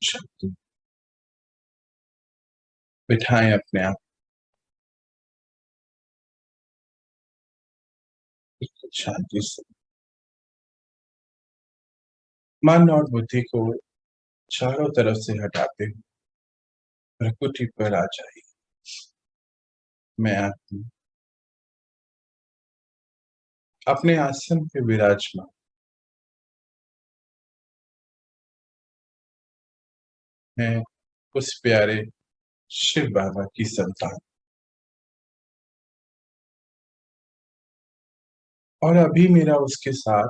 शक्ति। बिठाएं अपने आप को शांति से। मन और बुद्धि को चारों तरफ से हटाते हुए प्रकृति पर आ जाइए। मैं आपको अपने आसन पे विराजमान। मैं उस प्यारे शिव बाबा की संतान, और अभी मेरा उसके साथ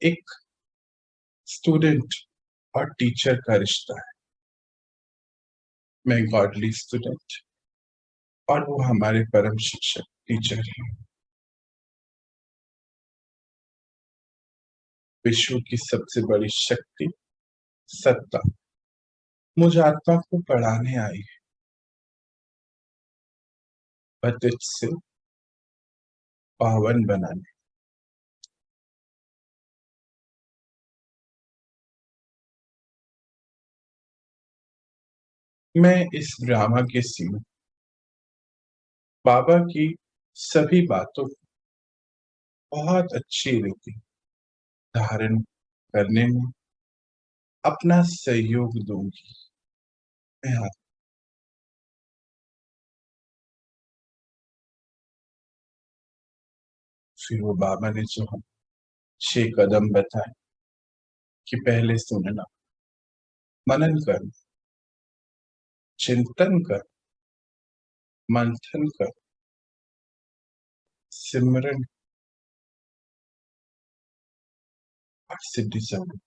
एक स्टूडेंट और टीचर का रिश्ता है। मैं गॉडली स्टूडेंट और वो हमारे परम शिक्षक टीचर हैं। विश्व की सबसे बड़ी शक्ति सत्ता मुझ आत्मा को पढ़ाने आई है, पतित से पावन बनाने। मैं इस ड्रामा के सीन बाबा की सभी बातों को बहुत अच्छी रीति धारण करने में अपना सहयोग दूंगी। मैं फिर वो बाबा ने जो हम 6 कदम बताए कि पहले सुनना, मनन कर, चिंतन कर, मंथन कर, सिमरन और सिद्धि सब।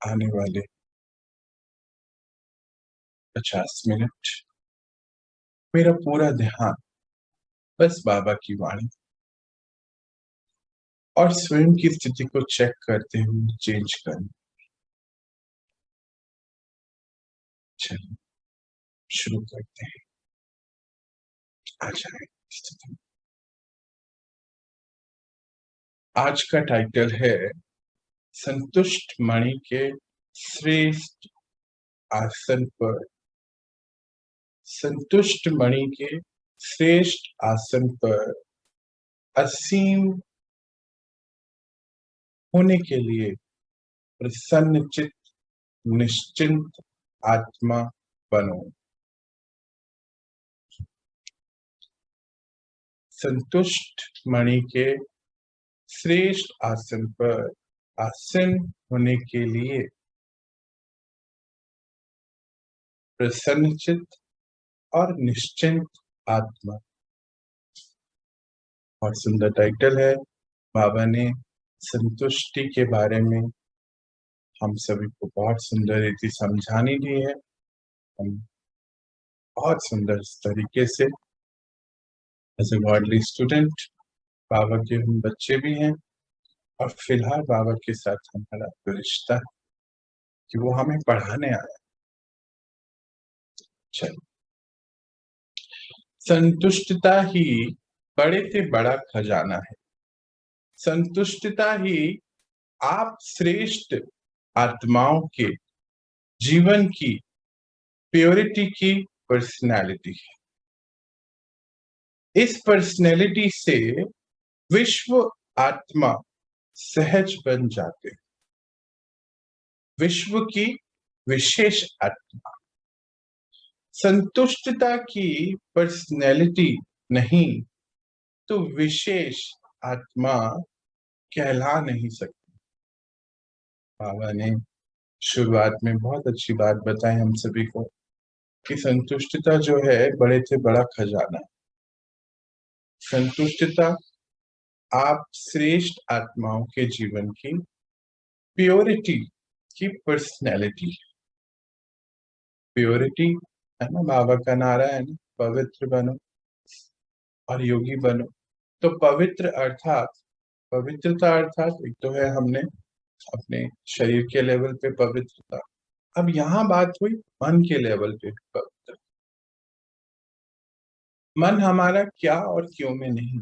आने वाले 50 मिनट मेरा पूरा ध्यान बस बाबा की वाणी और स्वयं की स्थिति को चेक करते हुए चेंज करना। चलिए शुरू करते हैं। आ जाए स्थिति। आज का टाइटल है संतुष्ट मणि के श्रेष्ठ आसन पर। संतुष्ट मणि के श्रेष्ठ आसन पर असीम होने के लिए प्रसन्न चित्त निश्चिंत आत्मा बनो। संतुष्ट मणि के श्रेष्ठ आसन पर आसीन होने के लिए प्रसन्नचित्त और निश्चिंत आत्मा। और सुंदर टाइटल है। बाबा ने संतुष्टि के बारे में हम सभी को बहुत सुंदर रीति समझानी दी है। हम बहुत सुंदर तरीके से एज ए गॉडली स्टूडेंट बाबा के हम बच्चे भी हैं, और फिलहाल बाबा के साथ हमारा रिश्ता है कि वो हमें पढ़ाने आया। चलो, संतुष्टता ही बड़े से बड़ा खजाना है। संतुष्टता ही आप श्रेष्ठ आत्माओं के जीवन की प्योरिटी की पर्सनालिटी है। इस पर्सनालिटी से विश्व आत्मा सहज बन जाते हैं। विश्व की विशेष आत्मा। संतुष्टता की पर्सनालिटी नहीं तो विशेष आत्मा कहला नहीं सकती। बाबा ने शुरुआत में बहुत अच्छी बात बताई हम सभी को कि संतुष्टता जो है बड़े से बड़ा खजाना है। संतुष्टता आप श्रेष्ठ आत्माओं के जीवन की प्योरिटी की पर्सनैलिटी। प्योरिटी है ना, बाबा का नारा है ना, पवित्र बनो और योगी बनो। तो पवित्र अर्थात, पवित्रता अर्थात एक तो है हमने अपने शरीर के लेवल पे पवित्रता, अब यहाँ बात हुई मन के लेवल पे। मन हमारा क्या और क्यों में नहीं,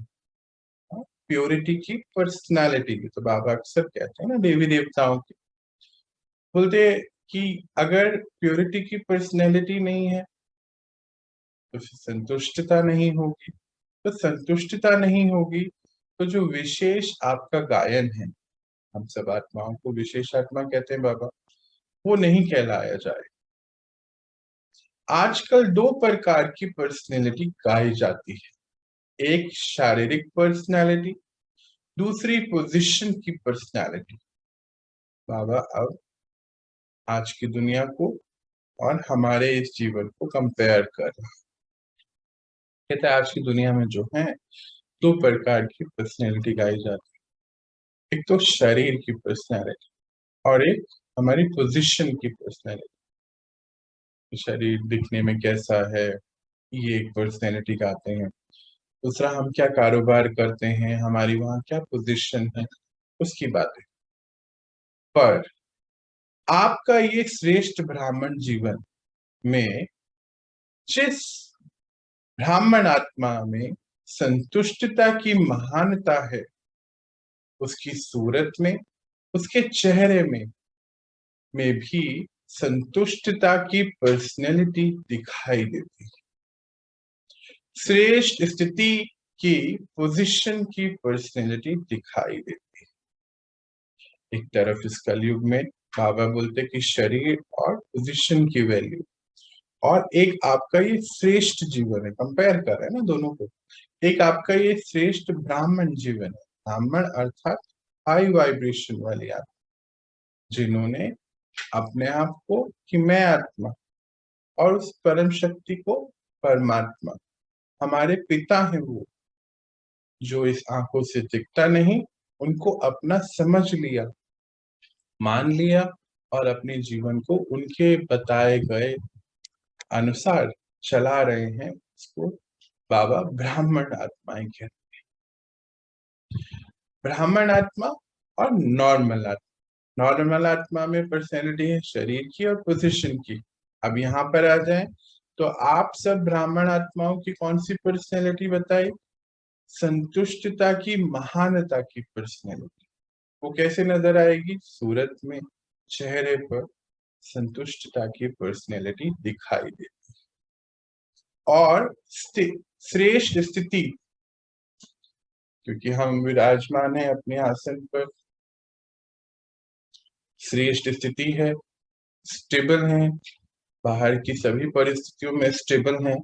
प्योरिटी की, पर्सनालिटी की। तो बाबा अक्सर कहते हैं ना देवी देवताओं की, बोलते कि अगर प्योरिटी की पर्सनैलिटी नहीं है तो फिर संतुष्टता नहीं होगी, तो संतुष्टता नहीं होगी तो जो विशेष आपका गायन है, हम सब आत्माओं को विशेष आत्मा कहते हैं बाबा, वो नहीं कहलाया जाए। आजकल दो प्रकार की पर्सनैलिटी गाई जाती है, एक शारीरिक पर्सनैलिटी, दूसरी पोजीशन की पर्सनैलिटी। बाबा अब आज की दुनिया को और हमारे इस जीवन को कंपेयर कर रहा है। कहते हैं आज की दुनिया में जो है दो प्रकार की पर्सनैलिटी गाई जाती है, एक तो शरीर की पर्सनैलिटी और एक हमारी पोजीशन की पर्सनैलिटी। शरीर दिखने में कैसा है, ये एक पर्सनैलिटी गाते हैं। दूसरा, हम क्या कारोबार करते हैं, हमारी वहाँ क्या पोजीशन है, उसकी बात है। पर आपका ये श्रेष्ठ ब्राह्मण जीवन में जिस ब्राह्मण आत्मा में संतुष्टता की महानता है, उसकी सूरत में, उसके चेहरे में भी संतुष्टता की पर्सनैलिटी दिखाई देती है। श्रेष्ठ स्थिति की, पोजीशन की पर्सनैलिटी दिखाई देती है। एक तरफ इस कलयुग में बाबा बोलते कि शरीर और पोजीशन की वैल्यू, और एक आपका ये श्रेष्ठ जीवन है, कंपेयर कर रहे हैं ना दोनों को। एक आपका ये श्रेष्ठ ब्राह्मण जीवन है, ब्राह्मण अर्थात हाई वाइब्रेशन वाली आत्मा, जिन्होंने अपने आप को कि मैं आत्मा, और उस परम शक्ति को परमात्मा, हमारे पिता है वो, जो इस आंखों से दिखता नहीं, उनको अपना समझ लिया, मान लिया, और अपने जीवन को उनके बताए गए अनुसार चला रहे हैं। इसको बाबा ब्राह्मण आत्माएं कहते हैं। ब्राह्मण आत्मा और नॉर्मल आत्मा। नॉर्मल आत्मा में पर्सनैलिटी है शरीर की और पोजीशन की। अब यहाँ पर आ जाए तो आप सब ब्राह्मण आत्माओं की कौन सी पर्सनैलिटी बताई? संतुष्टता की, महानता की पर्सनैलिटी। वो कैसे नजर आएगी? सूरत में, चेहरे पर संतुष्टता की पर्सनैलिटी दिखाई देती। और श्रेष्ठ स्थिति, क्योंकि हम विराजमान है अपने आसन पर, श्रेष्ठ स्थिति है, स्टेबल है, बाहर की सभी परिस्थितियों में स्टेबल है,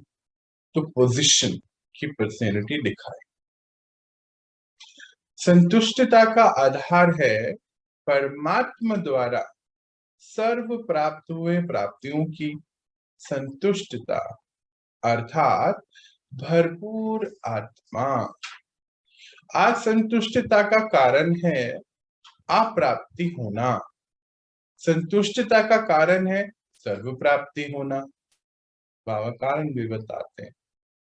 तो पोजीशन की पर्सनैलिटी दिखाए। संतुष्टता का आधार है परमात्मा द्वारा सर्व प्राप्त हुए प्राप्तियों की संतुष्टता, अर्थात भरपूर आत्मा। असंतुष्टता का कारण है अप्राप्ति होना, संतुष्टता का कारण है सर्व प्राप्ति होना। बाबा कारण भी बताते हैं,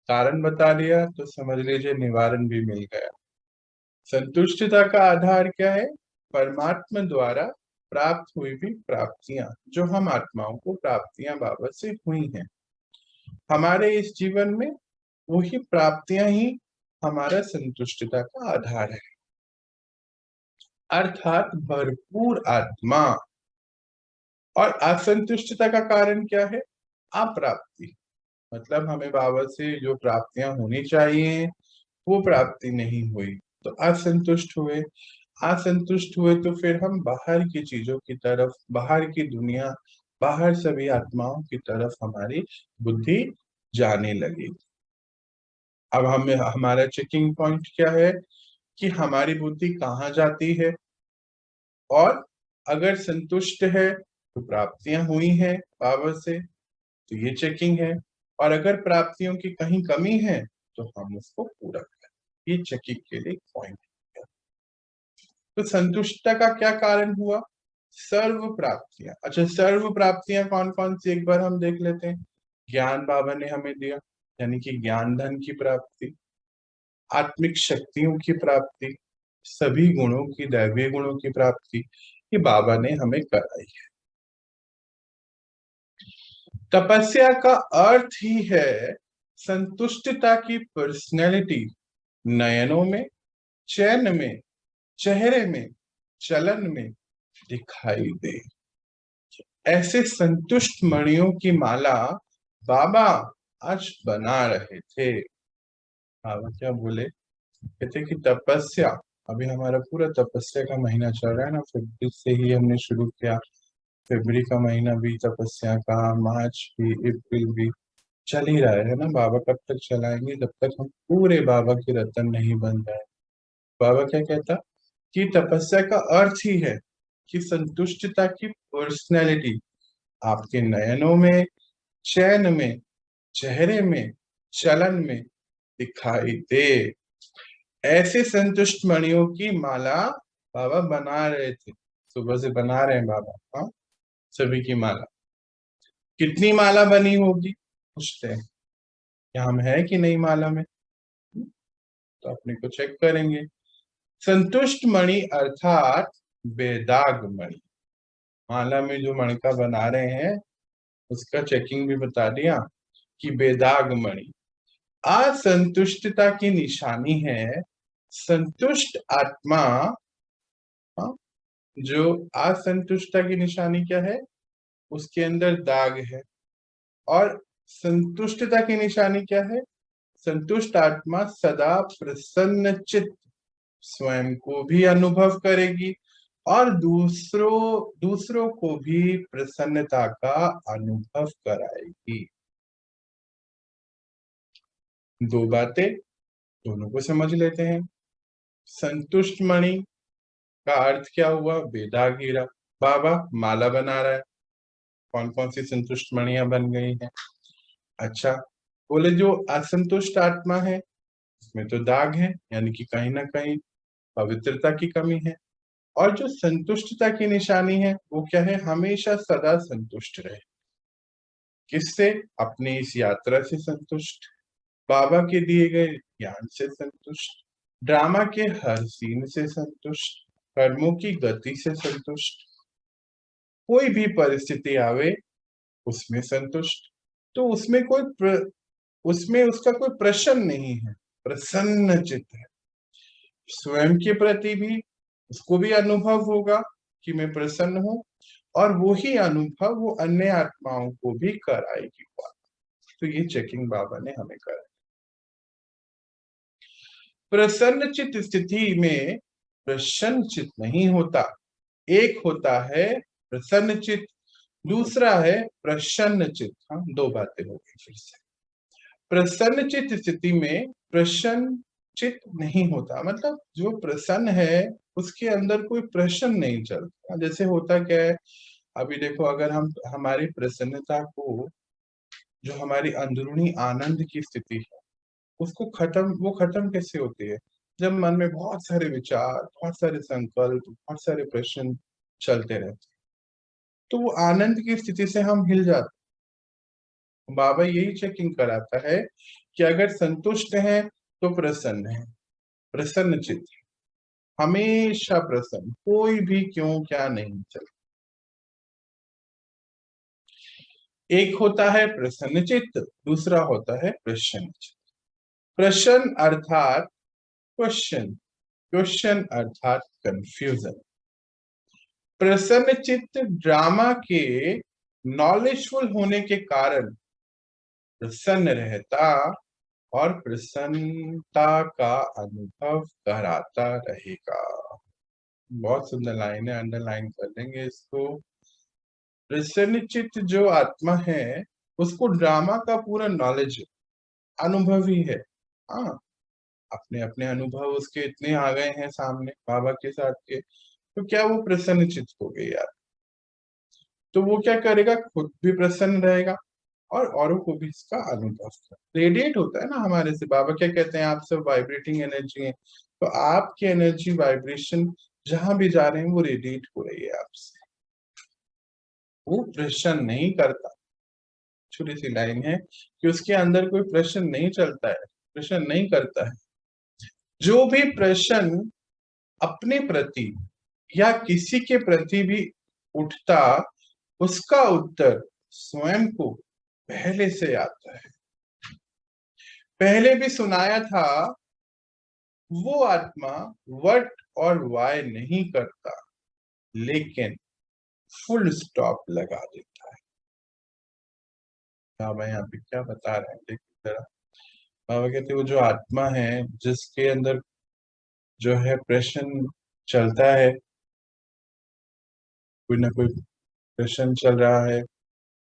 कारण बता दिया तो समझ लीजिए निवारण भी मिल गया। संतुष्टता का आधार क्या है? परमात्मा द्वारा प्राप्त हुई भी प्राप्तियां, जो हम आत्माओं को प्राप्तियां बाबा से हुई हैं, हमारे इस जीवन में वही प्राप्तियां ही हमारा संतुष्टता का आधार है, अर्थात भरपूर आत्मा। और असंतुष्टता का कारण क्या है? अप्राप्ति, मतलब हमें बाबा से जो प्राप्तियां होनी चाहिए वो प्राप्ति नहीं हुई तो असंतुष्ट हुए। असंतुष्ट हुए तो फिर हम बाहर की चीजों की तरफ, बाहर की दुनिया, बाहर सभी आत्माओं की तरफ हमारी बुद्धि जाने लगी। अब हमें हमारा चेकिंग पॉइंट क्या है कि हमारी बुद्धि कहाँ जाती है, और अगर संतुष्ट है तो प्राप्तियां हुई हैं बाबा से, तो ये चेकिंग है। और अगर प्राप्तियों की कहीं कमी है तो हम उसको पूरा करें, ये चेकिंग के लिए पॉइंट है। तो संतुष्टता का क्या कारण हुआ? सर्व प्राप्तियां। अच्छा, सर्व प्राप्तियां कौन कौन सी एक बार हम देख लेते हैं। ज्ञान बाबा ने हमें दिया, यानी कि ज्ञान धन की प्राप्ति, आत्मिक शक्तियों की प्राप्ति, सभी गुणों की, दैवीय गुणों की प्राप्ति, ये बाबा ने हमें कराई है। तपस्या का अर्थ ही है संतुष्टता की पर्सनैलिटी नयनों में, चैन में, चेहरे में, चलन में दिखाई दे। ऐसे संतुष्ट मणियों की माला बाबा आज बना रहे थे। बाबा क्या बोले, कहते कि तपस्या, अभी हमारा पूरा तपस्या का महीना चल रहा है ना, फरवरी से ही हमने शुरू किया। फरवरी का महीना भी तपस्या का, मार्च भी, अप्रैल भी चल ही रहा है ना। बाबा कब तक चलाएंगे, जब तक हम पूरे बाबा के रतन नहीं बन जाए। बाबा क्या कहता कि तपस्या का अर्थ ही है कि संतुष्टता की पर्सनैलिटी आपके नयनों में, चैन में, चेहरे में, चलन में दिखाई दे। ऐसे संतुष्ट मणियों की माला बाबा बना रहे थे, सुबह से बना रहे हैं बाबा। हाँ, सभी की माला। कितनी माला बनी होगी पूछते हैं, क्या हम है कि नहीं माला में, तो अपने को चेक करेंगे। संतुष्ट मणि अर्थात बेदाग मणि, माला में जो मणिका बना रहे हैं उसका चेकिंग भी बता दिया कि बेदाग मणि असंतुष्टता की निशानी है। संतुष्ट आत्मा, हाँ, जो असंतुष्टता की निशानी क्या है, उसके अंदर दाग है। और संतुष्टता की निशानी क्या है, संतुष्ट आत्मा सदा प्रसन्न चित्त स्वयं को भी अनुभव करेगी और दूसरों को भी प्रसन्नता का अनुभव कराएगी। दो बातें, दोनों को समझ लेते हैं। संतुष्ट मणि का अर्थ क्या हुआ, बेदाग हीरा। बाबा माला बना रहा है, कौन कौन सी संतुष्ट मणियां बन गई हैं। अच्छा, बोले जो असंतुष्ट आत्मा है उसमें तो दाग है, यानी कि कहीं ना कहीं पवित्रता की कमी है। और जो संतुष्टता की निशानी है वो क्या है, हमेशा सदा संतुष्ट रहे। किससे, अपनी इस यात्रा से संतुष्ट, बाबा के दिए गए ज्ञान से संतुष्ट, ड्रामा के हर सीन से संतुष्ट, कर्मों की गति से संतुष्ट, कोई भी परिस्थिति आवे उसमें संतुष्ट। तो उसमें उसका कोई प्रश्न नहीं है, प्रसन्न चित्त है। स्वयं के प्रति भी उसको भी अनुभव होगा कि मैं प्रसन्न हूं, और वही अनुभव वो अन्य आत्माओं को भी कराएगी। तो ये चेकिंग बाबा ने हमें करा। प्रसन्न चित्त स्थिति में प्रसन्न चित्त नहीं होता। एक होता है प्रसन्न चित्त, दूसरा है प्रसन्न चित्त। हाँ, दो बातें हो गई फिर से। प्रसन्न चित्त स्थिति में प्रसन्न चित्त नहीं होता, मतलब जो प्रसन्न है उसके अंदर कोई प्रश्न नहीं चलता। जैसे होता क्या है, अभी देखो, अगर हम हमारी प्रसन्नता को, जो हमारी अंदरूनी आनंद की स्थिति है, उसको वो खत्म कैसे होती है, जब मन में बहुत सारे विचार, बहुत सारे संकल्प, बहुत सारे प्रश्न चलते रहते, तो वो आनंद की स्थिति से हम हिल जाते। बाबा यही चेकिंग कराता है कि अगर संतुष्ट हैं तो प्रसन्न है, प्रसन्न चित्त, हमेशा प्रसन्न, कोई भी क्यों क्या नहीं चलता। एक होता है प्रसन्न चित्त, दूसरा होता है प्रसन्न चित्त। प्रसन्न अर्थात क्वेश्चन, क्वेश्चन अर्थात कंफ्यूजन। प्रसन्न चित्त ड्रामा के नॉलेजफुल होने के कारण प्रसन्न रहता और प्रसन्नता का अनुभव कराता रहेगा। बहुत सुंदर लाइन है, अंडरलाइन कर देंगे इसको। प्रसन्न चित्त जो आत्मा है उसको ड्रामा का पूरा नॉलेज, अनुभव ही है। हाँ, अपने अपने अनुभव उसके इतने आ गए हैं सामने बाबा के साथ के, तो क्या वो प्रसन्न चित्त हो गई यार। तो वो क्या करेगा, खुद भी प्रसन्न रहेगा और औरों को भी इसका अनुभव कर, रेडिएट होता है ना हमारे से। बाबा क्या कहते हैं, आप सब वाइब्रेटिंग एनर्जी है, तो आपकी एनर्जी वाइब्रेशन जहां भी जा रहे हैं वो रेडिएट हो रही है आपसे। वो प्रश्न नहीं करता, छोटी सी लाइन है कि उसके अंदर कोई प्रश्न नहीं चलता है, प्रश्न नहीं करता है। जो भी प्रश्न अपने प्रति या किसी के प्रति भी उठता, उसका उत्तर स्वयं को पहले से आता है, पहले भी सुनाया था, वो आत्मा वट और वाय नहीं करता, लेकिन फुल स्टॉप लगा देता है। बाबा यहाँ पे क्या बता रहे हैं देखिए जरा। बाबा कहते वो जो आत्मा है जिसके अंदर जो है प्रश्न चलता है, कोई ना कोई प्रश्न चल रहा है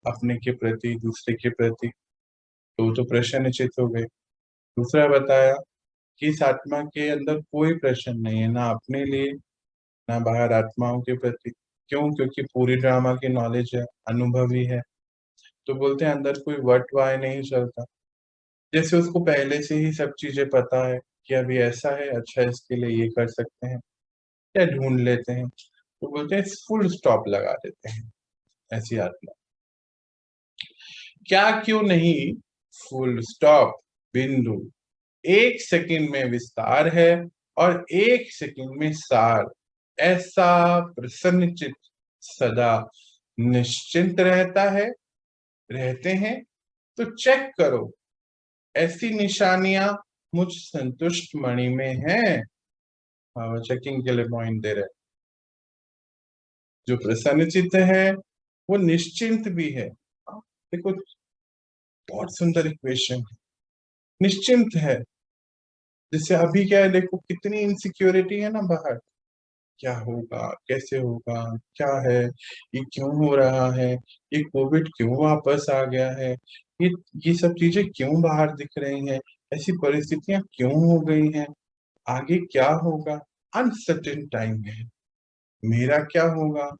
अपने के प्रति दूसरे के प्रति, तो वो तो प्रश्न चित हो गए। दूसरा बताया कि इस आत्मा के अंदर कोई प्रश्न नहीं है, ना अपने लिए ना बाहर आत्माओं के प्रति। क्यों? क्योंकि पूरी ड्रामा की नॉलेज है, अनुभवी है। तो बोलते हैं अंदर कोई वट वाय नहीं चलता, जैसे उसको पहले से ही सब चीजें पता है कि अभी ऐसा है, अच्छा इसके लिए ये कर सकते हैं या ढूंढ लेते हैं, तो बोलते हैं फुल स्टॉप लगा देते हैं ऐसी आत्मा। क्या क्यों नहीं? फुल स्टॉप, बिंदु, 1 सेकंड में विस्तार है और 1 सेकंड में सार। ऐसा प्रसन्नचित सदा निश्चिंत रहता है, रहते हैं। तो चेक करो, ऐसी निशानियां मुझ संतुष्ट मणि में हैं। हाँ, चेकिंग के लिए पॉइंट दे रहे। जो प्रसन्न चित्त है वो निश्चिंत भी है। देखो बहुत सुंदर इक्वेशन है, निश्चिंत है। जैसे अभी क्या है, देखो कितनी इनसिक्योरिटी है ना बाहर, क्या होगा, कैसे होगा, क्या है, ये क्यों हो रहा है, ये कोविड क्यों वापस आ गया है, ये ये सब चीजें क्यों बाहर दिख रही हैं, ऐसी परिस्थितियां क्यों हो गई हैं, आगे क्या होगा, अनसर्टेन टाइम है। मेरा क्या होगा,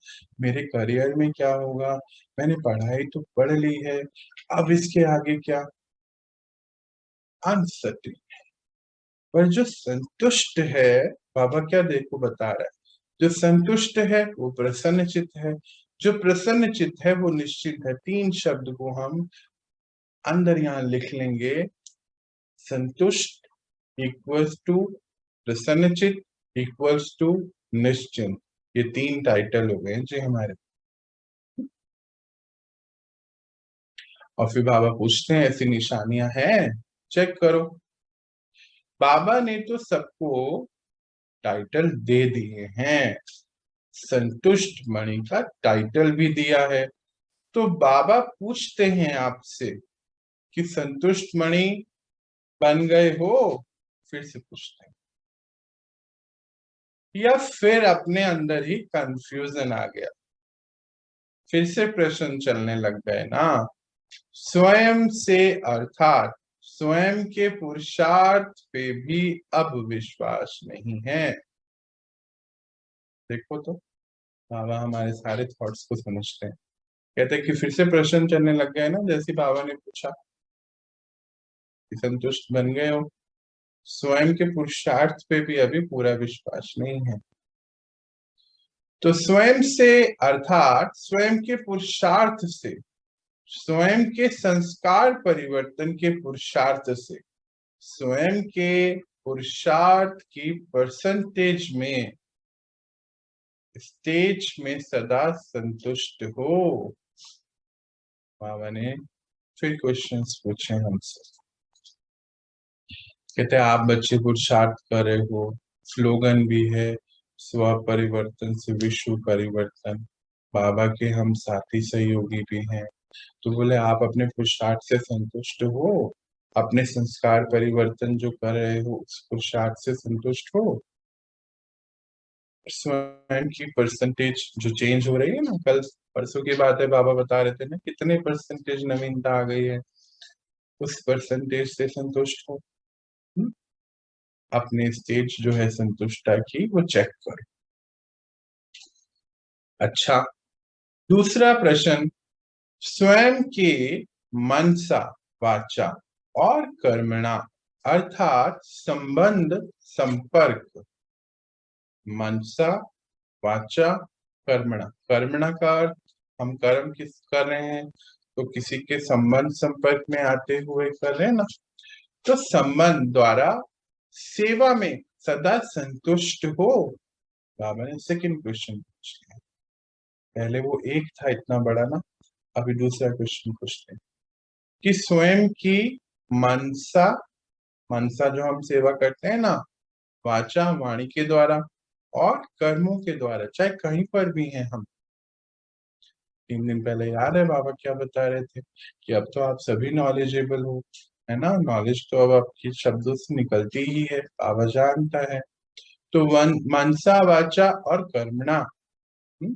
मेरे करियर में क्या होगा, मैंने पढ़ाई तो पढ़ ली है, अब इसके आगे क्या, अनसर्टेन। पर जो संतुष्ट है, बाबा क्या देखो बता रहा है, जो संतुष्ट है वो प्रसन्न चित्त है, जो प्रसन्न चित्त है वो निश्चित है। 3 शब्द को हम अंदर यहाँ लिख लेंगे, संतुष्ट इक्वल्स टू प्रसन्न चित्त इक्वल्स टू निश्चिंत। ये 3 टाइटल हो गए जी हमारे। और फिर बाबा पूछते हैं ऐसी निशानियां हैं, चेक करो। बाबा ने तो सबको टाइटल दे दिए हैं, संतुष्ट मणि का टाइटल भी दिया है। तो बाबा पूछते हैं आपसे कि संतुष्ट मणि बन गए हो? फिर से पूछते हैं, या फिर अपने अंदर ही कंफ्यूजन आ गया, फिर से प्रश्न चलने लग गए ना। स्वयं से अर्थात स्वयं के पुरुषार्थ पे भी अब विश्वास नहीं है। देखो तो बाबा हमारे सारे थॉट्स को समझते हैं। कहते हैं कि फिर से प्रश्न चलने लग गए ना, जैसे बाबा ने पूछा कि संतुष्ट बन गए हो, स्वयं के पुरुषार्थ पे भी अभी पूरा विश्वास नहीं है। तो स्वयं से अर्थात स्वयं के पुरुषार्थ से, स्वयं के संस्कार परिवर्तन के पुरुषार्थ से, स्वयं के पुरुषार्थ की परसेंटेज में, स्टेज में सदा संतुष्ट हो। बाबा ने फिर क्वेश्चंस पूछे हमसे। कहते हैं आप बच्चे पुरुषार्थ कर रहे हो, स्लोगन भी है, स्व परिवर्तन से विश्व परिवर्तन। बाबा के हम साथी सहयोगी भी हैं। तो बोले आप अपने पुरुषार्थ से संतुष्ट हो, अपने संस्कार परिवर्तन जो कर रहे हो उस पुरुषार्थ से संतुष्ट हो, स्वयं की परसेंटेज जो चेंज हो रही है ना, कल परसों की बात है, बाबा बता रहे थे ना कितने परसेंटेज नवीनता आ गई है, उस परसेंटेज से संतुष्ट हो। अपने स्टेज जो है संतुष्टता की वो चेक करो। अच्छा, दूसरा प्रश्न, स्वयं के मनसा वाचा और कर्मणा अर्थात संबंध संपर्क, मनसा वाचा कर्मणा, कर्मणा का अर्थ हम कर्म किस कर रहे हैं, तो किसी के संबंध संपर्क में आते हुए कर रहे हैं ना, तो संबंध द्वारा सेवा में सदा संतुष्ट हो। बाबा ने सेकंड क्वेश्चन पूछ लिया, पहले वो एक था इतना बड़ा ना, अभी दूसरा क्वेश्चन पूछते हैं। कि स्वयं की मनसा, मनसा जो हम सेवा करते हैं ना, वाचा वाणी के द्वारा और कर्मों के द्वारा, चाहे कहीं पर भी हैं हम। 3 दिन पहले याद है बाबा क्या बता रहे थे कि अब तो आप सभी नॉलेजेबल हो, है ना, नॉलेज तो अब आपके शब्दों से निकलती ही है, बाबा जानता है। तो मनसा वाचा और कर्मणा, हम्म,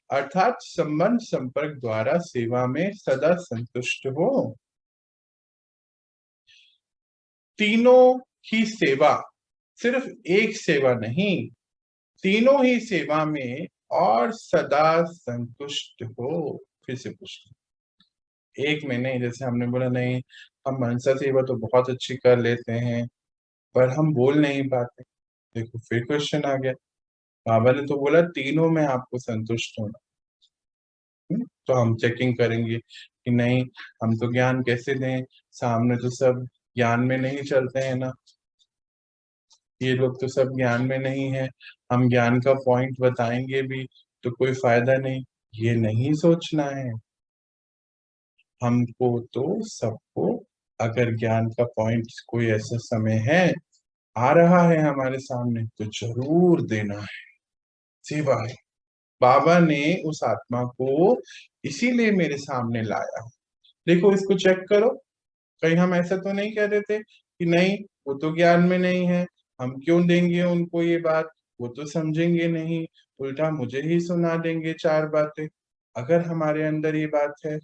अर्थात संबंध संपर्क द्वारा सेवा में सदा संतुष्ट हो। तीनों ही सेवा, सिर्फ एक सेवा नहीं, तीनों ही सेवा में और सदा संतुष्ट हो। फिर से पूछ, एक में नहीं, जैसे हमने बोला नहीं हम मनसा सेवा तो बहुत अच्छी कर लेते हैं पर हम बोल नहीं पाते, देखो फिर क्वेश्चन आ गया। बाबा ने तो बोला तीनों में आपको संतुष्ट होना। तो हम चेकिंग करेंगे कि नहीं, हम तो ज्ञान कैसे दें, सामने तो सब ज्ञान में नहीं चलते हैं ना, ये लोग तो सब ज्ञान में नहीं है, हम ज्ञान का पॉइंट बताएंगे भी तो कोई फायदा नहीं, ये नहीं सोचना है। हमको तो सबको, अगर ज्ञान का पॉइंट कोई ऐसा समय है आ रहा है हमारे सामने तो जरूर देना है, सेवा है। बाबा ने उस आत्मा को इसीलिए मेरे सामने लाया। देखो इसको चेक करो, कहीं हम ऐसा तो नहीं कह देते कि नहीं वो तो ज्ञान में नहीं है, हम क्यों देंगे उनको ये बात, वो तो समझेंगे नहीं, उल्टा मुझे ही सुना देंगे 4 बातें। अगर हमारे अंदर ये बात है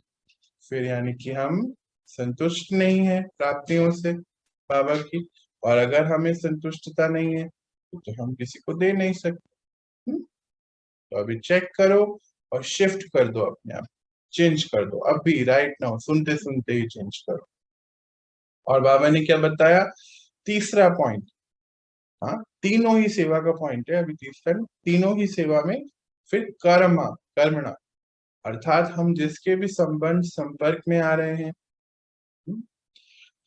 फिर यानी कि हम संतुष्ट नहीं है प्राप्तियों से बाबा की, और अगर हमें संतुष्टता नहीं है तो हम किसी को दे नहीं सकते। तो अभी चेक करो और शिफ्ट कर दो अपने आप, चेंज कर दो अभी, राइट नाउ, सुनते सुनते ही चेंज करो। और बाबा ने क्या बताया, तीसरा पॉइंट, हाँ तीनों ही सेवा का पॉइंट है अभी तीसरा, तीनों ही सेवा में फिर कर्मणा, अर्थात हम जिसके भी संबंध संपर्क में आ रहे हैं,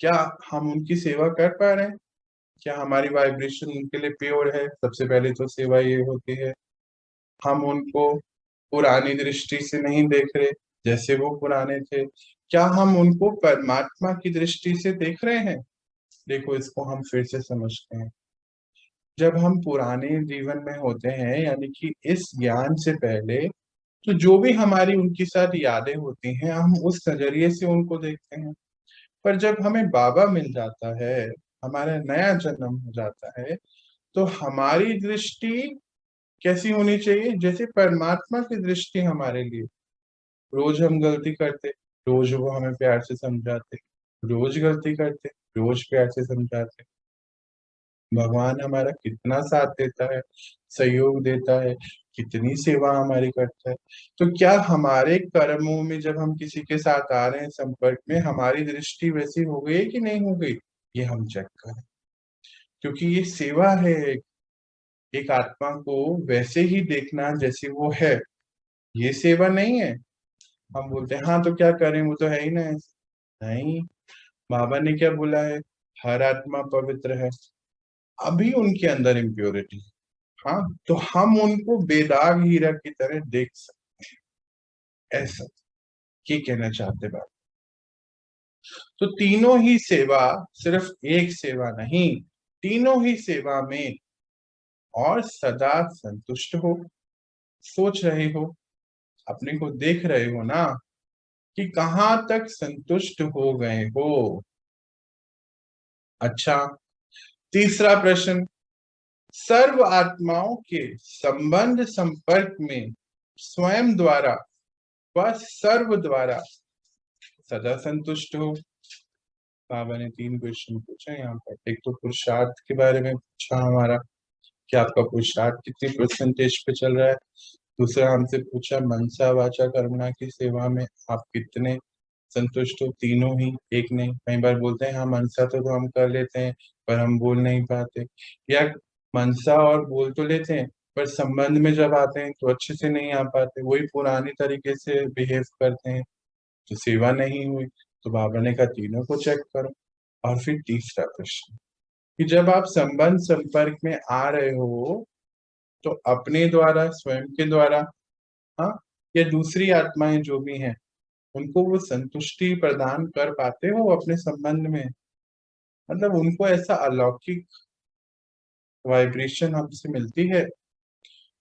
क्या हम उनकी सेवा कर पा रहे हैं, क्या हमारी वाइब्रेशन उनके लिए प्योर है। सबसे पहले तो सेवा ये होती है, हम उनको पुरानी दृष्टि से नहीं देख रहे जैसे वो पुराने थे, क्या हम उनको परमात्मा की दृष्टि से देख रहे हैं। देखो इसको हम फिर से समझते हैं, जब हम पुराने जीवन में होते हैं यानी कि इस ज्ञान से पहले, तो जो भी हमारी उनके साथ यादें होती हैं हम उस नजरिए से उनको देखते हैं। पर जब हमें बाबा मिल जाता है, हमारा नया जन्म हो जाता है, तो हमारी दृष्टि कैसी होनी चाहिए, जैसे परमात्मा की दृष्टि हमारे लिए। रोज हम गलती करते, रोज वो हमें प्यार से समझाते, रोज गलती करते, रोज प्यार से समझाते। भगवान हमारा कितना साथ देता है, सहयोग देता है, कितनी सेवा हमारी करता है। तो क्या हमारे कर्मों में जब हम किसी के साथ आ रहे हैं संपर्क में, हमारी दृष्टि वैसी हो गई कि नहीं हो गई, ये हम चेक करें। क्योंकि ये सेवा है, एक आत्मा को वैसे ही देखना जैसे वो है, ये सेवा नहीं है। हम बोलते हैं हाँ तो क्या करें, वो तो है ही ना ऐसे। नहीं, बाबा ने क्या बोला है, हर आत्मा पवित्र है, अभी उनके अंदर इम्प्योरिटी, हाँ तो हम उनको बेदाग हीरा की तरह देख सकते हैं, ऐसा ये कहना चाहते बात। तो तीनों ही सेवा, सिर्फ एक सेवा नहीं, तीनों ही सेवा में और सदा संतुष्ट हो। सोच रहे हो, अपने को देख रहे हो ना कि कहाँ तक संतुष्ट हो गए हो। अच्छा, तीसरा प्रश्न, सर्व आत्माओं के संबंध संपर्क में स्वयं द्वारा व सर्व द्वारा सदा संतुष्ट हो। बाबा ने 3 क्वेश्चन पूछा यहाँ पर। एक तो पुरुषार्थ के बारे में पूछा हमारा, कि आपका पुरुषार्थ कितनी परसेंटेज पे चल रहा है। दूसरा हमसे पूछा मनसा वाचा कर्मणा की सेवा में आप कितने संतुष्ट हो, तीनों ही, एक नहीं। कई बार बोलते हैं हाँ मनसा तो हम कर लेते हैं पर हम बोल नहीं पाते, या मनसा और बोल तो लेते हैं पर संबंध में जब आते हैं तो अच्छे से नहीं आ पाते, वही पुरानी तरीके से बिहेव करते हैं, तो सेवा नहीं हुई। तो बाबा ने कहा तीनों को चेक करो। और फिर तीसरा प्रश्न, कि जब आप संबंध संपर्क में आ रहे हो तो अपने द्वारा, स्वयं के द्वारा, हाँ, या दूसरी आत्माएं जो भी हैं, उनको वो संतुष्टि प्रदान कर पाते हो अपने संबंध में? मतलब उनको ऐसा अलौकिक वाइब्रेशन हमसे मिलती है,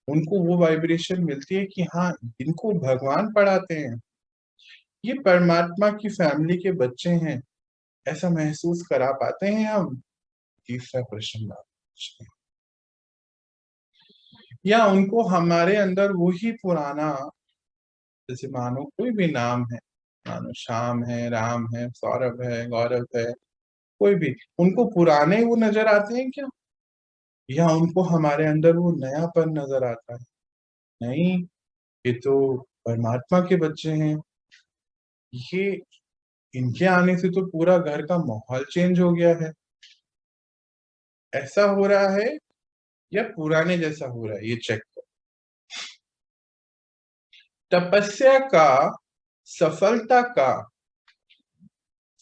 उनको वो वाइब्रेशन मिलती है कि हाँ, इनको भगवान पढ़ाते हैं, ये परमात्मा की फैमिली के बच्चे हैं, ऐसा महसूस करा पाते हैं हम? तीसरा प्रश्न आप पूछते हैं। या उनको हमारे अंदर वही पुराना, जैसे मानो कोई भी नाम है, मानो श्याम है, राम है, सौरभ है, गौरव है, कोई भी, उनको पुराने वो नजर आते हैं क्या? या उनको हमारे अंदर वो नयापन नजर आता है? नहीं, ये तो परमात्मा के बच्चे हैं, ये इनके आने से तो पूरा घर का माहौल चेंज हो गया है, ऐसा हो रहा है या पुराने जैसा हो रहा है, ये चेक करो। तपस्या का, सफलता का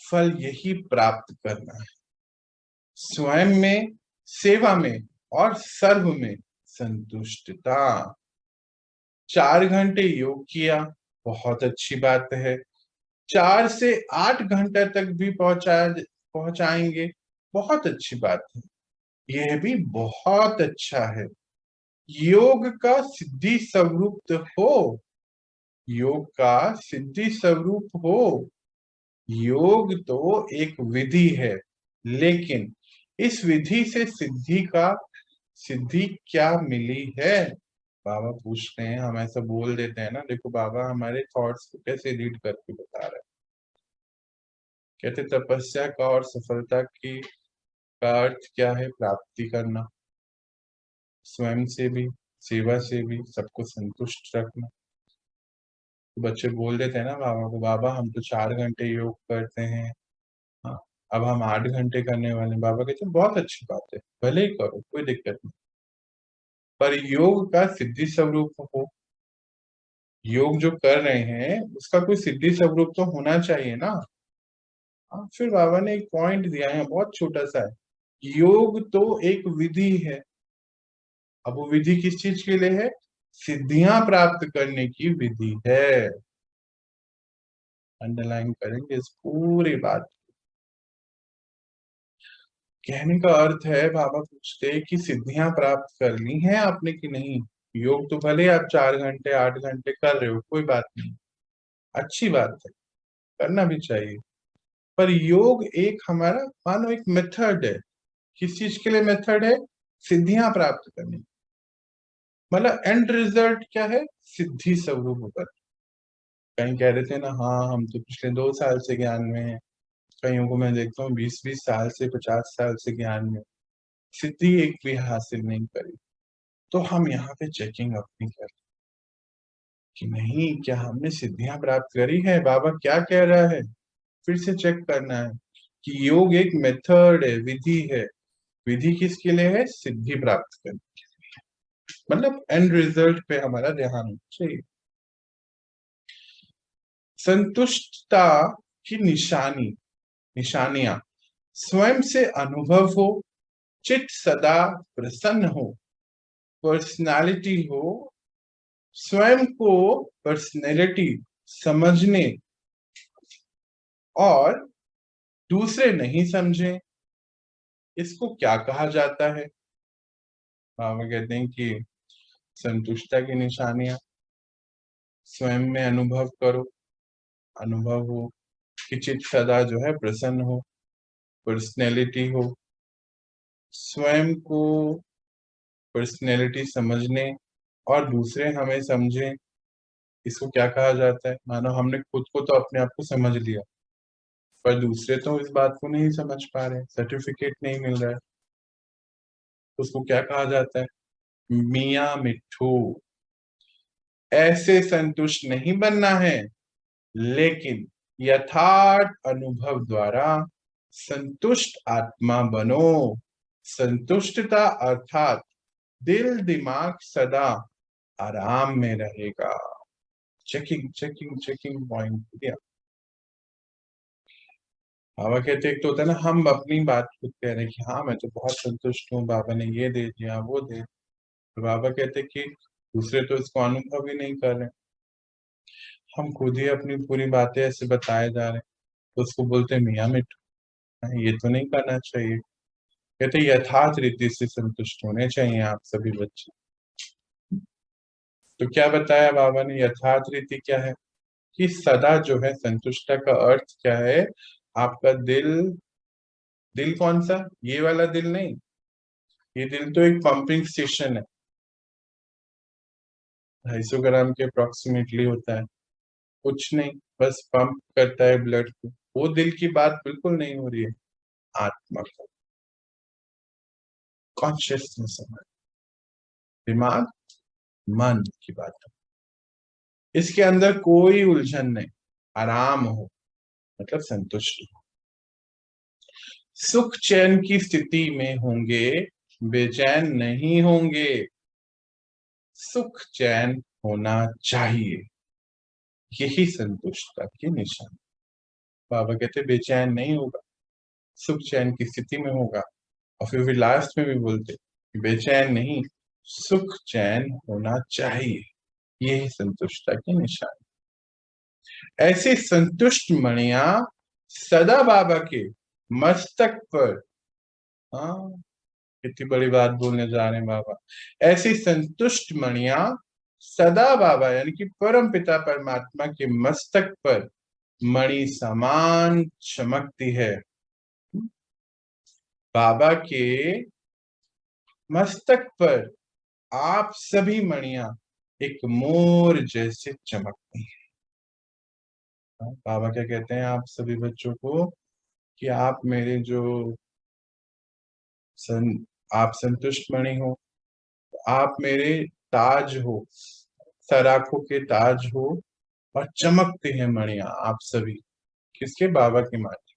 फल यही प्राप्त करना है, स्वयं में, सेवा में और सर्व में संतुष्टता। 4 घंटे योग किया, बहुत अच्छी बात है। 4 से 8 घंटे तक भी पहुंचाएंगे, बहुत अच्छी बात है, यह भी बहुत अच्छा है। योग का सिद्धि स्वरूप हो, योग का सिद्धि स्वरूप हो। योग तो एक विधि है, लेकिन इस विधि से सिद्धि क्या मिली है? बाबा पूछते हैं, हम ऐसा बोल देते हैं ना, देखो बाबा हमारे थॉट्स को कैसे रीड करके बता रहे हैं। कहते तपस्या का और सफलता की का अर्थ क्या है? प्राप्ति करना, स्वयं से भी, सेवा से भी, सबको संतुष्ट रखना। तो बच्चे बोल देते हैं ना बाबा को, बाबा हम तो 4 घंटे योग करते हैं, हाँ, अब हम 8 घंटे करने वाले हैं। बाबा कहते हैं बहुत अच्छी बात है, भले ही करो, कोई दिक्कत नहीं, पर योग का सिद्धि स्वरूप हो। योग जो कर रहे हैं उसका कोई सिद्धि स्वरूप तो होना चाहिए ना। हाँ, फिर बाबा ने एक पॉइंट दिया है, बहुत छोटा सा है, योग तो एक विधि है। अब वो विधि किस चीज के लिए है? सिद्धियां प्राप्त करने की विधि है। अंडरलाइन करेंगे इस पूरी बात। कहने का अर्थ है, बाबा पूछते कि सिद्धियां प्राप्त कर ली हैं आपने कि नहीं? योग तो भले आप 4 घंटे 8 घंटे कर रहे हो, कोई बात नहीं, अच्छी बात है, करना भी चाहिए, पर योग एक हमारा मानो एक मेथड है। किस चीज के लिए मेथड है? सिद्धियां प्राप्त करने। मतलब एंड रिजल्ट क्या है? सिद्धि स्वरूप होकर। कहीं कह रहे थे ना, हाँ हम तो पिछले 2 साल से ज्ञान में हैं, कईयों को मैं देखता हूँ 20-20 साल से, 50 साल से ज्ञान में, सिद्धि एक भी हासिल नहीं करी। तो हम यहाँ पे चेकिंग अपनी कर कि नहीं, क्या हमने सिद्धियां प्राप्त करी है? बाबा क्या कह रहा है, फिर से चेक करना है कि योग एक मेथड है, विधि है। विधि किसके लिए है? सिद्धि प्राप्त करने, मतलब एंड रिजल्ट पे हमारा ध्यान होना चाहिए। संतुष्टता की निशानियां, स्वयं से अनुभव हो, चित्त सदा प्रसन्न हो, पर्सनालिटी हो, स्वयं को पर्सनैलिटी समझने और दूसरे नहीं समझे, इसको क्या कहा जाता है? बाबा कहते हैं कि संतुष्टता की निशानियां, स्वयं में अनुभव करो, अनुभव हो कि चित्त सदा जो है प्रसन्न हो, पर्सनैलिटी हो, स्वयं को पर्सनैलिटी समझने और दूसरे हमें समझे, इसको क्या कहा जाता है? मानो हमने खुद को तो अपने आप को समझ लिया, पर दूसरे तो इस बात को नहीं समझ पा रहे, सर्टिफिकेट नहीं मिल रहा है, तो उसको क्या कहा जाता है? मियाँ मिट्ठू। ऐसे संतुष्ट नहीं बनना है, लेकिन यथार्थ अनुभव द्वारा संतुष्ट आत्मा बनो। संतुष्टता अर्थात दिल दिमाग सदा आराम में रहेगा। चेकिंग चेकिंग चेकिंग पॉइंट दिया। बाबा कहते एक तो होता है ना, हम अपनी बात खुद कह रहे हैं कि हाँ मैं तो बहुत संतुष्ट हूँ, बाबा ने ये दे दिया वो दे, तो बाबा कहते कि दूसरे तो इसको अनुभव ही नहीं कर रहे। हम खुद ही अपनी पूरी बातें ऐसे बताए जा रहे हैं, तो उसको बोलते हैं मियाँ मिठू। ये तो नहीं करना चाहिए। कहते यथार्थ रीति से संतुष्ट होने चाहिए आप सभी बच्चे। तो क्या बताया बाबा ने, यथार्थ रीति क्या है कि सदा जो है संतुष्टता का अर्थ क्या है, आपका दिल, दिल कौन सा, ये वाला दिल नहीं, ये दिल तो एक पंपिंग स्टेशन है, 250 ग्राम के अप्रोक्सीमेटली होता है, कुछ नहीं, बस पंप करता है ब्लड को। वो दिल की बात बिल्कुल नहीं हो रही है, आत्मा का कॉन्शियसनेस, दिमाग, मन की बात है। इसके अंदर कोई उलझन नहीं, आराम हो मतलब संतुष्ट हो, सुख चैन की स्थिति में होंगे, बेचैन नहीं होंगे। सुख चैन होना चाहिए, यही संतुष्टता की निशानी। बाबा कहते बेचैन नहीं होगा, सुख चैन की स्थिति में होगा। और फिर भी लास्ट में भी बोलते बेचैन नहीं, सुख चैन होना चाहिए, यही संतुष्टता की निशानी। ऐसे संतुष्ट मणिया सदा बाबा के मस्तक पर, हाँ कितनी बड़ी बात बोलने जा रहे हैं बाबा, ऐसी संतुष्ट मणिया सदा बाबा यानी कि परम पिता परमात्मा के मस्तक पर मणि समान चमकती है। बाबा के मस्तक पर आप सभी मणियां एक मोर जैसे चमकती हैं। बाबा क्या कहते हैं आप सभी बच्चों को कि आप मेरे जो आप संतुष्ट मणि हो, आप मेरे ताज हो, सराखों के ताज हो, और चमकते हैं मणियां आप सभी, किसके, बाबा के माध्यम।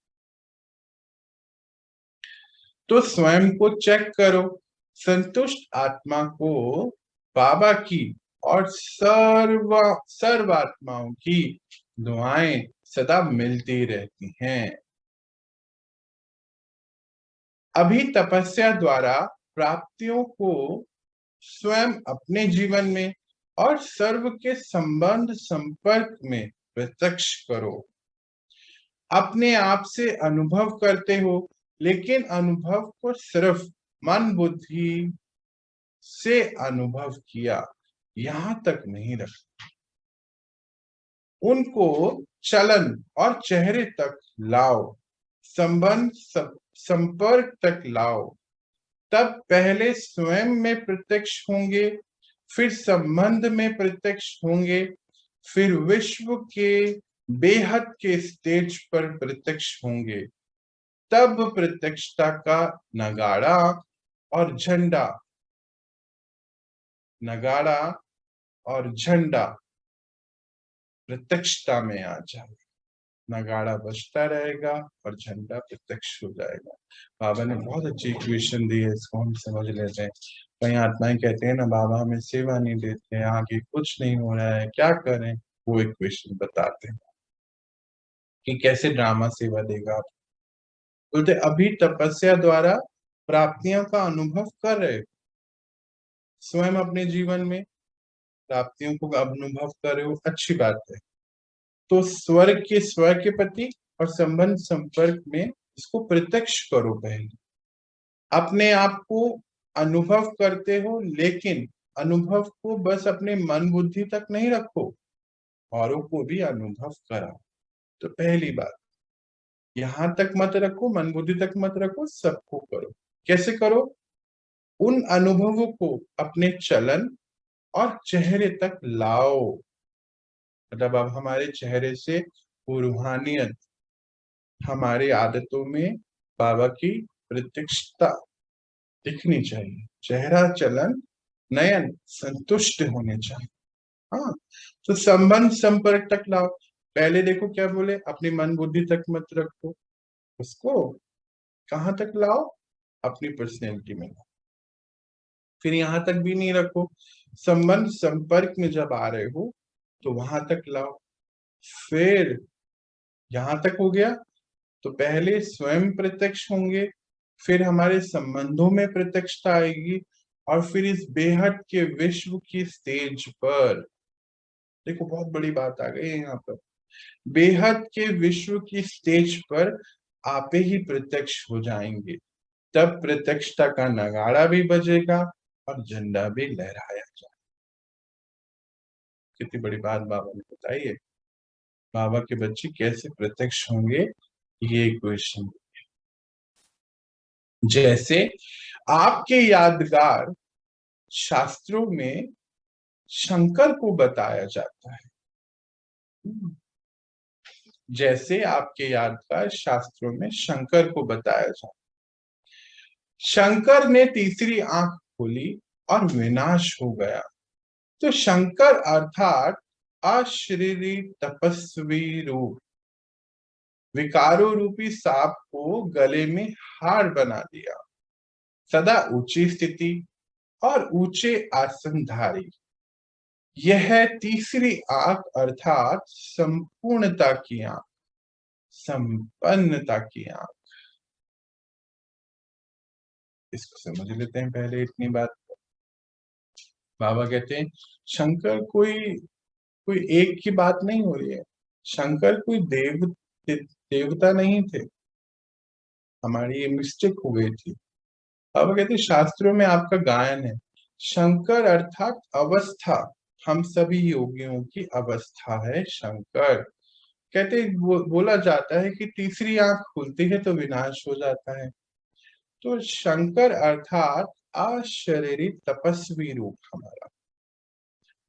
तो स्वयं को चेक करो, संतुष्ट आत्मा को बाबा की और सर्व आत्माओं की दुआएं सदा मिलती रहती हैं। अभी तपस्या द्वारा प्राप्तियों को स्वयं अपने जीवन में और सर्व के संबंध संपर्क में प्रत्यक्ष करो। अपने आप से अनुभव करते हो, लेकिन अनुभव को सिर्फ मन बुद्धि से अनुभव किया यहां तक नहीं रखा, उनको चलन और चेहरे तक लाओ, संबंध संपर्क तक लाओ। तब पहले स्वयं में प्रत्यक्ष होंगे, फिर संबंध में प्रत्यक्ष होंगे, फिर विश्व के बेहद के स्टेज पर प्रत्यक्ष होंगे। तब प्रत्यक्षता का नगाड़ा और झंडा, नगाड़ा और झंडा प्रत्यक्षता में आ जाए, नगाड़ा बजता रहेगा और झंडा प्रत्यक्ष हो जाएगा। बाबा ने बहुत अच्छी इक्वेशन दी है, इसको हम समझ लेते हैं। कई आत्माएं कहते हैं ना बाबा हमें सेवा नहीं देते, आगे कुछ नहीं हो रहा है, क्या करें। वो इक्वेशन बताते हैं कि कैसे ड्रामा सेवा देगा आप। बोलते अभी तपस्या द्वारा प्राप्तियों का अनुभव कर रहे, स्वयं अपने जीवन में प्राप्तियों को अनुभव कर रहे हो, अच्छी बात है। तो स्वर्ग के स्वर के प्रति और संबंध संपर्क में इसको प्रत्यक्ष करो। पहले अपने आप को अनुभव करते हो, लेकिन अनुभव को बस अपने मन बुद्धि तक नहीं रखो, औरों को भी अनुभव कराओ। तो पहली बात, यहां तक मत रखो, मन बुद्धि तक मत रखो, सबको करो। कैसे करो, उन अनुभवों को अपने चलन और चेहरे तक लाओ। मतलब अब हमारे चेहरे से वो रूहानियत, हमारी आदतों में बाबा की प्रत्यक्षता दिखनी चाहिए, चेहरा चलन नयन संतुष्ट होने चाहिए। हाँ, तो संबंध संपर्क तक लाओ। पहले देखो क्या बोले, अपनी मन बुद्धि तक मत रखो, उसको कहां तक लाओ, अपनी पर्सनैलिटी में लाओ। फिर यहां तक भी नहीं रखो, संबंध संपर्क में जब आ रहे हो तो वहां तक लाओ। फिर यहां तक हो गया, तो पहले स्वयं प्रत्यक्ष होंगे, फिर हमारे संबंधों में प्रत्यक्षता आएगी, और फिर इस बेहद के विश्व की स्टेज पर देखो बहुत बड़ी बात आ गई है यहाँ पर। बेहद के विश्व की स्टेज पर आपे ही प्रत्यक्ष हो जाएंगे, तब प्रत्यक्षता का नगाड़ा भी बजेगा और झंडा भी लहराया जाएगा। कितनी बड़ी बात बाबा ने बताई है। बाबा के बच्चे कैसे प्रत्यक्ष होंगे, ये क्वेश्चन। जैसे आपके यादगार शास्त्रों में शंकर को बताया जाता है, जैसे आपके यादगार शास्त्रों में शंकर को बताया जाता है। शंकर ने तीसरी आंख खोली और विनाश हो गया। तो शंकर अर्थात अशरीरी तपस्वी रूप विकारों रूपी सांप को गले में हार बना दिया। सदा ऊंची स्थिति और ऊंचे आसनधारी, यह तीसरी आंख अर्थात संपूर्णता की आंख, संपन्नता की आंख। इसको समझ लेते हैं पहले इतनी बात। बाबा कहते हैं शंकर कोई कोई एक की बात नहीं हो रही है। शंकर कोई देवता नहीं थे। हमारी ये मिस्टेक हो गई थी। बाबा कहते हैं शास्त्रों में आपका गायन है। शंकर अर्थात अवस्था, हम सभी योगियों की अवस्था है शंकर। कहते बोला जाता है कि तीसरी आंख खुलती है तो विनाश हो जाता है। तो शंकर अर्थात अशरीरी तपस्वी रूप हमारा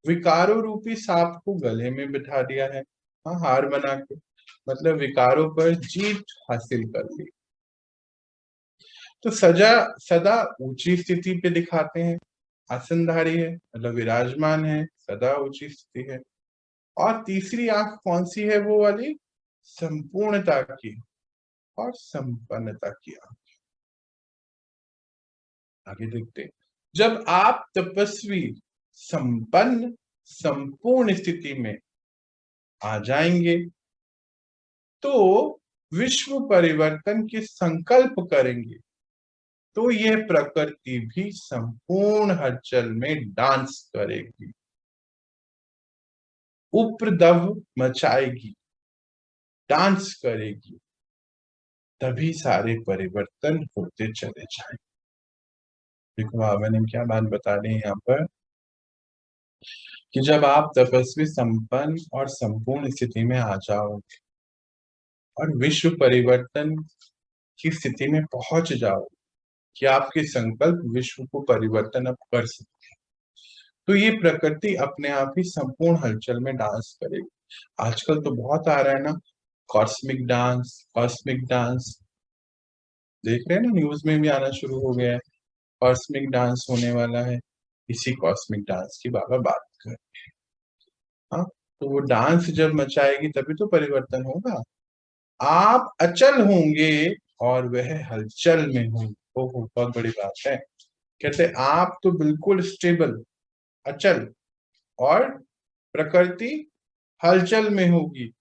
विकारों रूपी सांप को गले में बिठा दिया है। हाँ, हार बना के, मतलब विकारों पर जीत हासिल कर ली। तो सदा ऊंची स्थिति पे दिखाते हैं। आसनधारी है मतलब विराजमान है, सदा ऊंची स्थिति है। और तीसरी आंख कौन सी है? वो वाली संपूर्णता की और संपन्नता की आंख। आगे देखते हैं। जब आप तपस्वी संपन्न संपूर्ण स्थिति में आ जाएंगे तो विश्व परिवर्तन के संकल्प करेंगे, तो यह प्रकृति भी संपूर्ण हलचल में डांस करेगी, उपद्रव मचाएगी, डांस करेगी। तभी सारे परिवर्तन होते चले जाएंगे। देखो बाबा ने क्या बात बता दी यहाँ पर कि जब आप तपस्वी संपन्न और संपूर्ण स्थिति में आ जाओगे और विश्व परिवर्तन की स्थिति में पहुंच जाओ कि आपके संकल्प विश्व को परिवर्तन अब कर सकते हैं, तो ये प्रकृति अपने आप ही संपूर्ण हलचल में डांस करेगी। आजकल तो बहुत आ रहा है ना, कॉस्मिक डांस, कॉस्मिक डांस। देख रहे हैं ना, न्यूज में भी आना शुरू हो गया है, कॉस्मिक डांस होने वाला है। इसी कॉस्मिक डांस की बाबा बात कर। हाँ, तो वो डांस जब मचाएगी तभी तो परिवर्तन होगा। आप अचल होंगे और वह हलचल में होंगे। ओहो, बहुत बड़ी बात है। कहते आप तो बिल्कुल स्टेबल, अचल, और प्रकृति हलचल में होगी।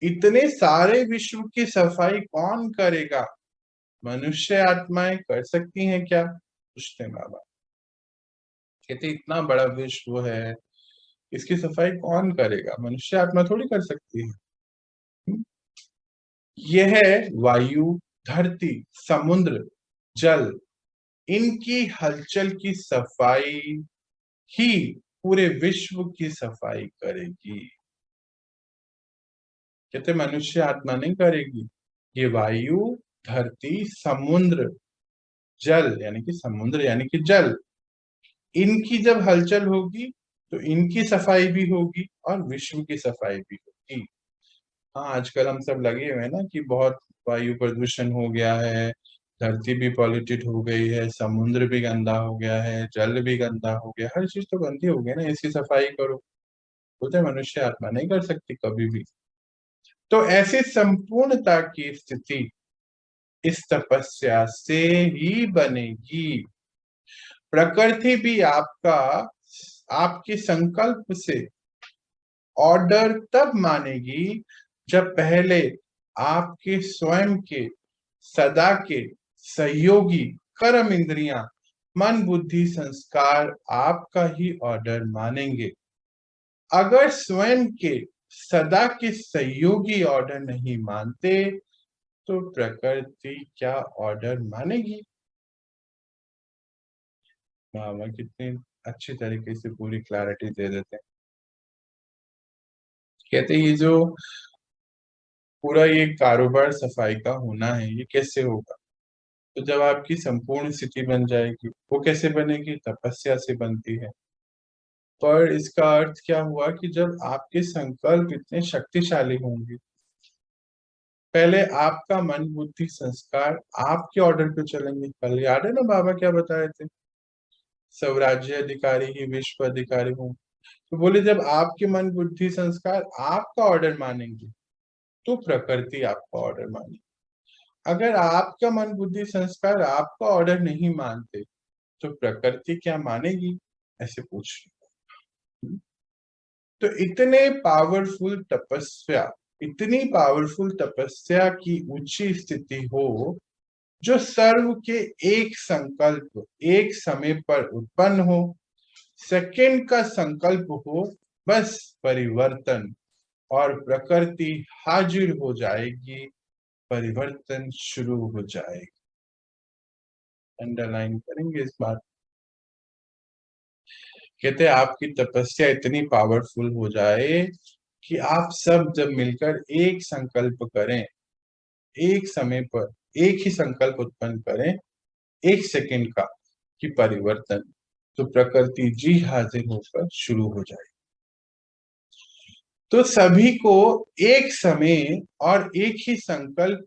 इतने सारे विश्व की सफाई कौन करेगा? मनुष्य आत्माएं कर सकती हैं क्या? पूछते बाबा। कहते इतना बड़ा विश्व है, इसकी सफाई कौन करेगा? मनुष्य आत्मा थोड़ी कर सकती है। यह वायु, धरती, समुद्र, जल, इनकी हलचल की सफाई ही पूरे विश्व की सफाई करेगी। कहते मनुष्य आत्मा नहीं करेगी। ये वायु, धरती, समुद्र, जल यानी कि समुद्र यानी कि जल, इनकी जब हलचल होगी तो इनकी सफाई भी होगी और विश्व की सफाई भी होगी। हाँ, आजकल हम सब लगे हुए हैं ना कि बहुत वायु प्रदूषण हो गया है, धरती भी पॉल्यूटेड हो गई है, समुद्र भी गंदा हो गया है, जल भी गंदा हो गया, हर चीज तो गंदी हो गई ना, इसकी सफाई करो। बोलते मनुष्य आत्मा नहीं कर सकती कभी भी। तो ऐसी संपूर्णता की स्थिति इस तपस्या से ही बनेगी। प्रकृति भी आपके संकल्प से ऑर्डर तब मानेगी जब पहले आपके स्वयं के सदा के सहयोगी कर्म इंद्रियां, मन, बुद्धि, संस्कार आपका ही ऑर्डर मानेंगे। अगर स्वयं के सदा के सहयोगी ऑर्डर नहीं मानते तो प्रकृति क्या ऑर्डर मानेगी? मामा कितनी अच्छी तरीके से पूरी क्लैरिटी दे देते हैं। कहते ये जो पूरा ये कारोबार सफाई का होना है, ये कैसे होगा? तो जब आपकी संपूर्ण स्थिति बन जाएगी। वो कैसे बनेगी? तपस्या से बनती है। पर इसका अर्थ क्या हुआ कि जब आपके संकल्प इतने शक्तिशाली होंगे, पहले आपका मन बुद्धि संस्कार आपके ऑर्डर पे चलेंगे। कल याद है ना बाबा क्या बताए थे? स्वराज्य अधिकारी ही विश्व अधिकारी हूँ। तो बोले जब आपके मन बुद्धि संस्कार आपका ऑर्डर मानेंगे तो प्रकृति आपका ऑर्डर मानेगी। अगर आपका मन बुद्धि संस्कार आपका ऑर्डर नहीं मानते तो प्रकृति क्या मानेगी? ऐसे पूछ रहे। तो इतनी पावरफुल तपस्या की ऊंची स्थिति हो जो सर्व के एक संकल्प एक समय पर उत्पन्न हो, सेकंड का संकल्प हो, बस परिवर्तन और प्रकृति हाजिर हो जाएगी, परिवर्तन शुरू हो जाएगा। अंडरलाइन करेंगे इस बात। कहते हैं आपकी तपस्या इतनी पावरफुल हो जाए कि आप सब जब मिलकर एक संकल्प करें, एक समय पर एक ही संकल्प उत्पन्न करें, एक सेकंड का कि परिवर्तन, तो प्रकृति जी हाजिर होकर शुरू हो जाए। तो सभी को एक समय और एक ही संकल्प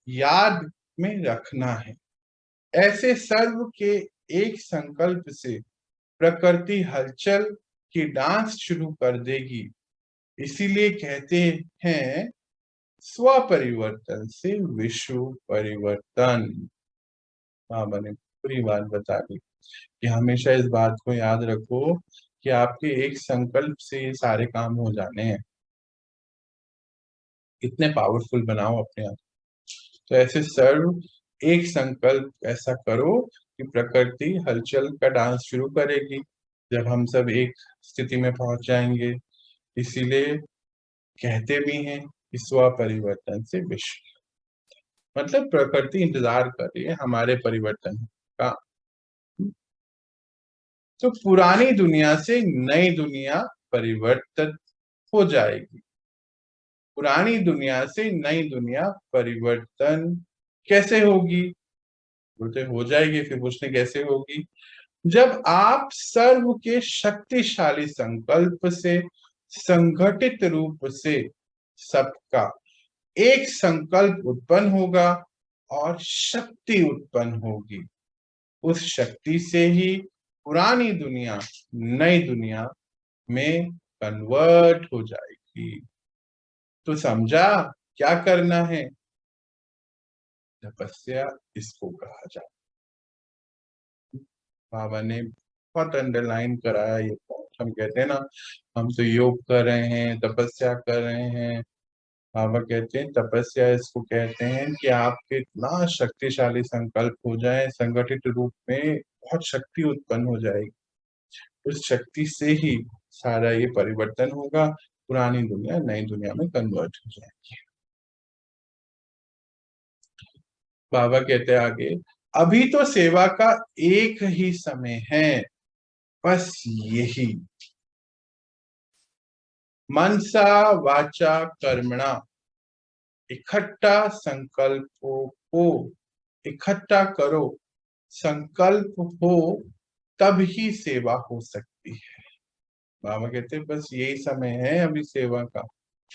याद में रखना है। ऐसे सर्व के एक संकल्प से प्रकृति हलचल की डांस शुरू कर देगी। इसीलिए कहते हैं स्व परिवर्तन से विश्व परिवर्तन। बाबा ने पूरी बात बता दी कि हमेशा इस बात को याद रखो कि आपके एक संकल्प से ये सारे काम हो जाने हैं। इतने पावरफुल बनाओ अपने आप। तो ऐसे सर्व एक संकल्प ऐसा करो कि प्रकृति हलचल का डांस शुरू करेगी जब हम सब एक स्थिति में पहुंच जाएंगे। इसीलिए कहते भी हैं कि स्व परिवर्तन से विश्व, मतलब प्रकृति इंतजार कर रही है हमारे परिवर्तन का। तो पुरानी दुनिया से नई दुनिया परिवर्तित हो जाएगी। पुरानी दुनिया से नई दुनिया परिवर्तन कैसे होगी? बोलते हो जाएगी। फिर पूछने कैसे होगी? जब आप सर्व के शक्तिशाली संकल्प से संगठित रूप से सबका एक संकल्प उत्पन्न होगा और शक्ति उत्पन्न होगी। उस शक्ति से ही पुरानी दुनिया नई दुनिया में कन्वर्ट हो जाएगी। तो समझा क्या करना है? तपस्या इसको कहा जाता। बाबा ने बहुत अंडरलाइन कराया ये पॉइंट। हम कहते हैं ना हम तो योग कर रहे हैं, तपस्या कर रहे हैं। बाबा कहते हैं तपस्या इसको कहते हैं कि आपके इतना शक्तिशाली संकल्प हो जाए, संगठित रूप में बहुत शक्ति उत्पन्न हो जाएगी। उस शक्ति से ही सारा ये परिवर्तन होगा, पुरानी दुनिया नई दुनिया में कन्वर्ट हो जाएगी। बाबा कहते हैं आगे, अभी तो सेवा का एक ही समय है, बस यही मनसा वाचा कर्मणा इकट्ठा संकल्पों को इकट्ठा करो। संकल्प हो तब ही सेवा हो सकती है। बाबा कहते हैं बस यही समय है अभी सेवा का,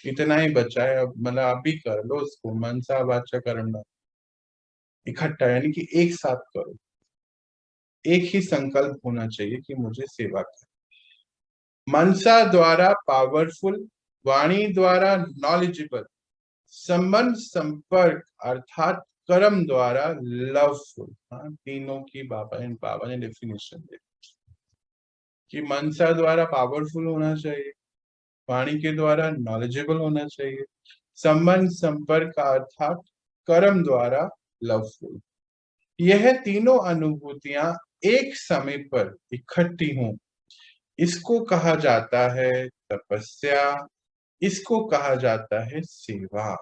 इतना ही बचा है। अब मतलब अभी कर लो उसको। मनसा वाचा कर्मणा इकट्ठा यानी कि एक साथ करो। एक ही संकल्प होना चाहिए कि मुझे सेवा कर। मनसा द्वारा पावरफुल, वाणी द्वारा नॉलेजेबल, संबंध संपर्क अर्थात कर्म द्वारा लवफुल। हाँ, तीनों की बाबा ने डेफिनेशन दी कि मनसा द्वारा पावरफुल होना चाहिए, वाणी के द्वारा नॉलेजेबल होना चाहिए, संबंध संपर्क अर्थात कर्म द्वारा लवफुल। यह तीनों अनुभूतियां एक समय पर इकट्ठी हों इसको कहा जाता है तपस्या, इसको कहा जाता है सेवा।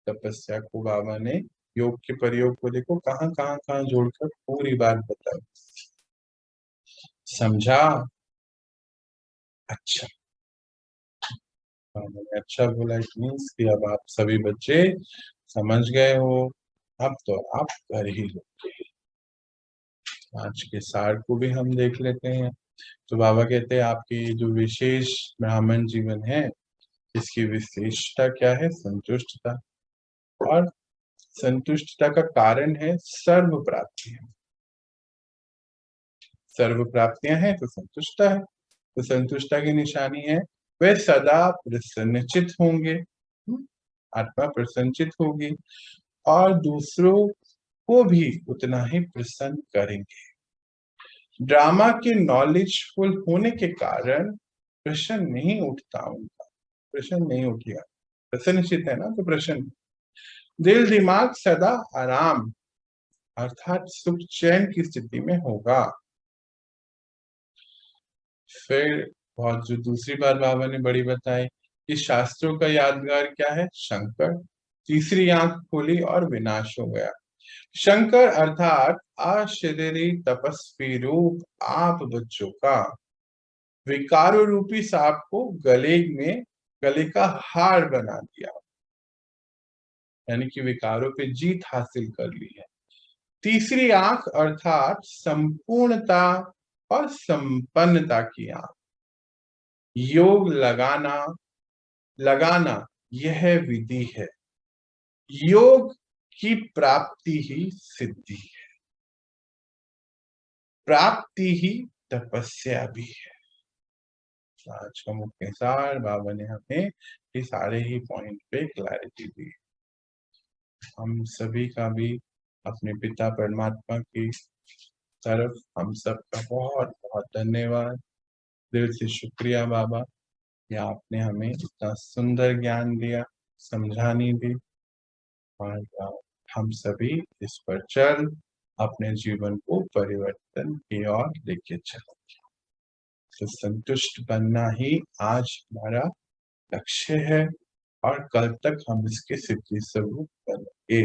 तपस्या को बाबा ने योग के प्रयोग को देखो कहाँ जोड़कर पूरी बात बताई। समझा? अच्छा, मैंने अच्छा बोला, इट मीन्स कि अब आप सभी बच्चे समझ गए हो, अब तो आप कर ही लोगे। आज के सार को भी हम देख लेते हैं। तो बाबा कहते हैं आपकी जो विशेष ब्राह्मण जीवन है, इसकी विशेषता क्या है? संतुष्टता। और संतुष्टता का कारण है सर्व प्राप्तियां। सर्व प्राप्तियां हैं तो संतुष्टा है। तो संतुष्टा की निशानी है वे सदा प्रसन्नचित होंगे। आत्मा प्रसन्नचित होगी और दूसरों को भी उतना ही प्रसन्न करेंगे। ड्रामा के नॉलेजफुल होने के कारण प्रश्न नहीं उठता उनका, प्रश्न नहीं उठेगा। प्रसन्नचित है ना, तो प्रश्न। दिल दिमाग सदा आराम अर्थात सुख चैन की स्थिति में होगा। फिर बहुत जो दूसरी बार बाबा ने बड़ी बताई कि शास्त्रों का यादगार क्या है? शंकर। तीसरी आंख खोली और विनाश हो गया। शंकर अर्थात अशरीरी तपस्वी रूप आप बच्चों का विकारो रूपी सांप को गले का हार बना दिया, यानी कि विकारों पे जीत हासिल कर ली है। तीसरी आंख अर्थात संपूर्णता और संपन्नता की आंख। योग लगाना यह विधि है। योग की प्राप्ति ही सिद्धि है, प्राप्ति ही तपस्या भी है। आज का मुख्य सार बाबा ने हमें ये सारे ही पॉइंट पे क्लैरिटी दी। हम सभी का भी अपने पिता परमात्मा की तरफ हम सबका बहुत बहुत धन्यवाद। दिल से शुक्रिया बाबा कि आपने हमें इतना सुंदर ज्ञान दिया, समझानी दी, और हम सभी इस पर चल अपने जीवन को परिवर्तन की ओर लेके चलें। तो संतुष्ट बनना ही आज हमारा लक्ष्य है और कल तक हम इसके सिद्धि स्वरूप बनेंगे।